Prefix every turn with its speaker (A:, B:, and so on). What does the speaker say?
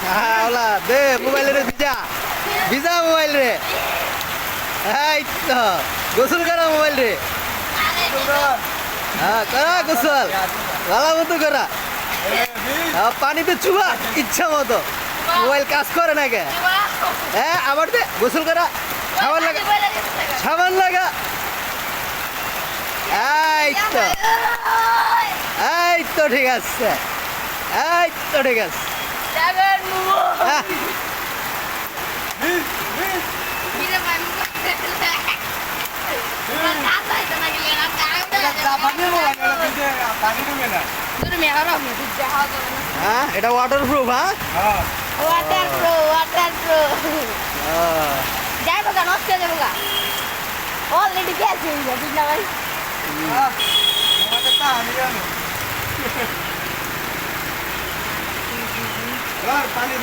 A: OLA দে mobile রে ভিজা ভিজা মোবাইল রে এই তো গোসল করা মোবাইল রে হ্যাঁ করা গোসল ভালো মতো করা পানিতে চুবা ইচ্ছা মতো মোবাইল কাজ করে না কে হ্যাঁ আবার দে গোসল করা সাবান লাগা সাবান লাগা এই তো ঠিক আছে এই তো ঠিক আছে হ্যাঁ এটা ওয়াটার প্রুফ হ্যাঁ
B: ওয়াটার প্রুফ যাইবো গা নষ্ট হয়ে যাবো গা অলরেডি গেছে ঠিক না ভাই
C: পানি